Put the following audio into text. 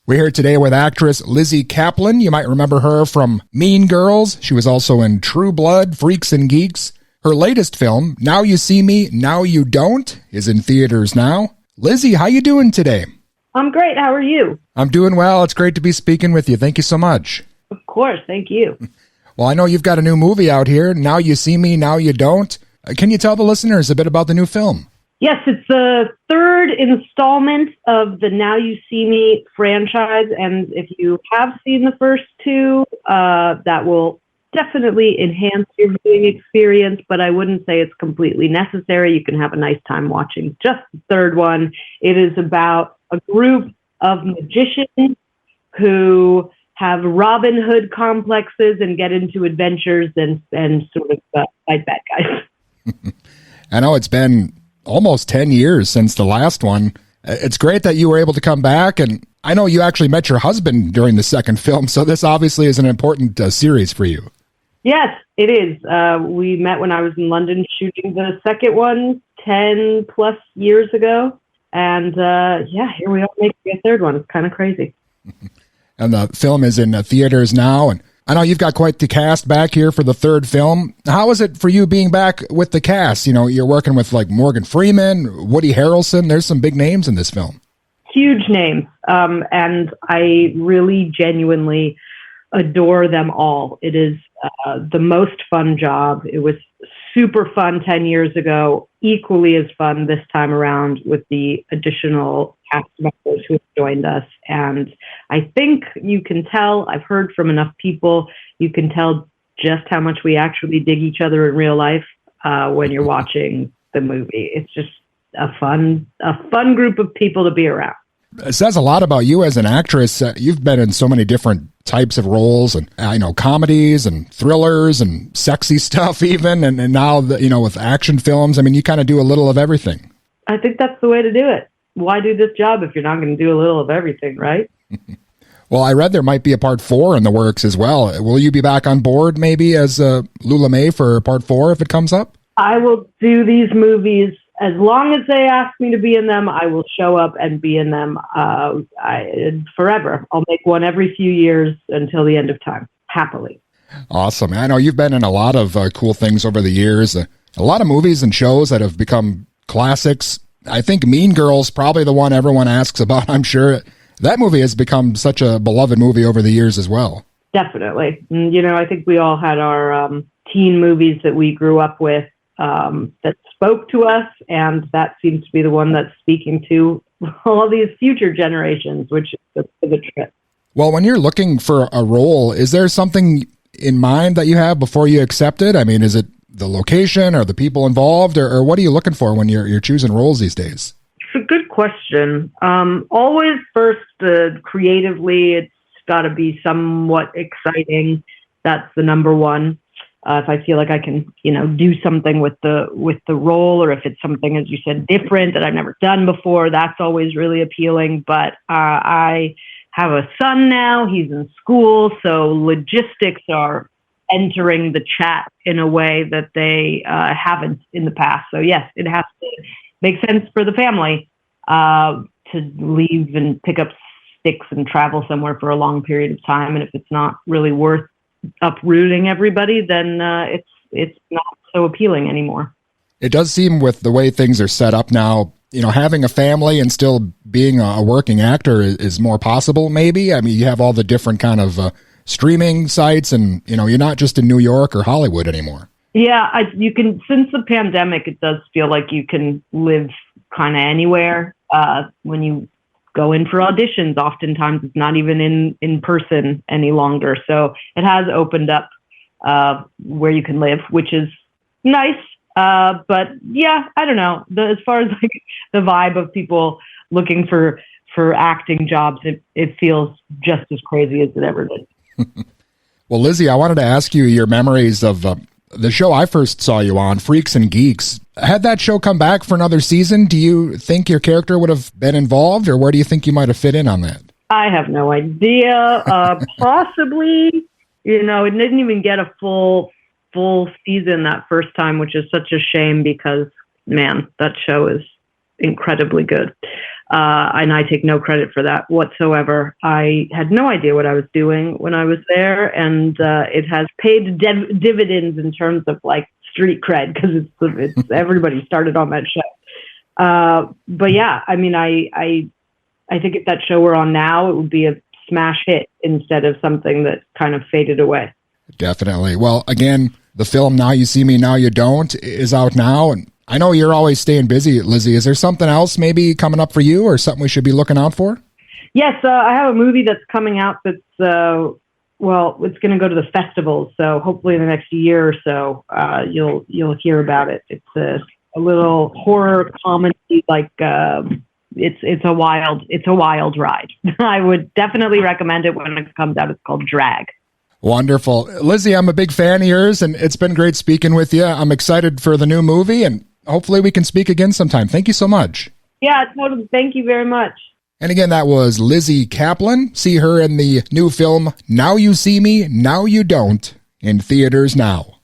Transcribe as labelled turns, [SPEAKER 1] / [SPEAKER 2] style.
[SPEAKER 1] We're here today with actress Lizzy Caplan. You might remember her from Mean Girls. She was also in True Blood, Freaks and Geeks. Her latest film, Now You See Me, Now You Don't, is in theaters now. Lizzy, how you doing today?
[SPEAKER 2] I'm great. How are you?
[SPEAKER 1] I'm doing well. It's great to be speaking with you. Thank you so much.
[SPEAKER 2] Of course. Thank you.
[SPEAKER 1] Well, I know you've got a new movie out here, Now You See Me, Now You Don't. Can you tell the listeners a bit about the new film?
[SPEAKER 2] Yes, it's the third installment of the Now You See Me franchise. And if you have seen the first two, that will definitely enhance your viewing experience, but I wouldn't say it's completely necessary. You can have a nice time watching just the third one. It is about a group of magicians who have Robin Hood complexes and get into adventures and sort of fight bad guys.
[SPEAKER 1] I know it's been almost 10 years since the last one. It's great that you were able to come back, and I know you actually met your husband during the second film, so this obviously is an important series for you.
[SPEAKER 2] Yes, it is. We met when I was in London shooting the second one 10 plus years ago. And here we are making a third one. It's kind of crazy.
[SPEAKER 1] And the film is in theaters now. And I know you've got quite the cast back here for the third film. How is it for you being back with the cast? You know, you're working with like Morgan Freeman, Woody Harrelson. There's some big names in this film. Huge
[SPEAKER 2] names. And I really genuinely adore them all. It is the most fun job. It was super fun 10 years ago, equally as fun this time around with the additional cast members who have joined us. And I think you can tell, I've heard from enough people, you can tell just how much we actually dig each other in real life when you're watching the movie. It's just a fun group of people to be around.
[SPEAKER 1] It says a lot about you as an actress. You've been in so many different types of roles, and I know comedies and thrillers and sexy stuff even, and now with action films. I mean, you kind of do a little of everything.
[SPEAKER 2] I think that's the way to do it. Why do this job if you're not going to do a little of everything, right?
[SPEAKER 1] Well, I read there might be a part 4 in the works as well. Will you be back on board maybe as Lula May for part 4 if it comes up?
[SPEAKER 2] I will do these movies. As long as they ask me to be in them, I will show up and be in them forever. I'll make one every few years until the end of time, happily.
[SPEAKER 1] Awesome. I know you've been in a lot of cool things over the years, a lot of movies and shows that have become classics. I think Mean Girls, probably the one everyone asks about, I'm sure. That movie has become such a beloved movie over the years as well.
[SPEAKER 2] Definitely. I think we all had our teen movies that we grew up with that spoke to us, and that seems to be the one that's speaking to all these future generations, which is the trip.
[SPEAKER 1] Well, when you're looking for a role, is there something in mind that you have before you accept it? I mean, is it the location or the people involved, or what are you looking for when you're choosing roles these days?
[SPEAKER 2] It's a good question. Always first, creatively, it's got to be somewhat exciting. That's the number one. If I feel like I can, do something with the role, or if it's something, as you said, different that I've never done before, that's always really appealing. But I have a son now; he's in school, so logistics are entering the chat in a way that they haven't in the past. So yes, it has to make sense for the family to leave and pick up sticks and travel somewhere for a long period of time. And if it's not really worth uprooting everybody, then it's not so appealing anymore.
[SPEAKER 1] It does seem, with the way things are set up now, having a family and still being a working actor is more possible, maybe. I mean, you have all the different kind of streaming sites, and you're not just in New York or Hollywood anymore.
[SPEAKER 2] Yeah, you can. Since the pandemic, it does feel like you can live kind of anywhere. When you go in for auditions, oftentimes it's not even in person any longer. So it has opened up where you can live, which is nice. But yeah, I don't know. As far as like the vibe of people looking for acting jobs, it feels just as crazy as it ever did.
[SPEAKER 1] Well, Lizzy, I wanted to ask you your memories of the show I first saw you on, Freaks and Geeks. Had that show come back for another season, do you think your character would have been involved, or where do you think you might have fit in on that?
[SPEAKER 2] I have no idea. Possibly. It didn't even get a full season that first time, which is such a shame because, man, that show is incredibly good. And I take no credit for that whatsoever. I had no idea what I was doing when I was there, and it has paid dividends in terms of like street cred, because it's everybody started on that show. But yeah, I mean, I think if that show were on now, it would be a smash hit instead of something that kind of faded away.
[SPEAKER 1] Definitely. Well, again, the film Now You See Me, Now You Don't is out now, and I know you're always staying busy, Lizzy. Is there something else maybe coming up for you, or something we should be looking out for?
[SPEAKER 2] Yes, I have a movie that's coming out that's, it's going to go to the festivals, so hopefully in the next year or so, you'll hear about it. It's a little horror comedy, like it's a wild ride. I would definitely recommend it when it comes out. It's called Drag.
[SPEAKER 1] Wonderful. Lizzy, I'm a big fan of yours, and it's been great speaking with you. I'm excited for the new movie, and hopefully we can speak again sometime. Thank you so much.
[SPEAKER 2] Yeah, totally. Thank you very much.
[SPEAKER 1] And again, that was Lizzy Caplan. See her in the new film, Now You See Me, Now You Don't, in theaters now.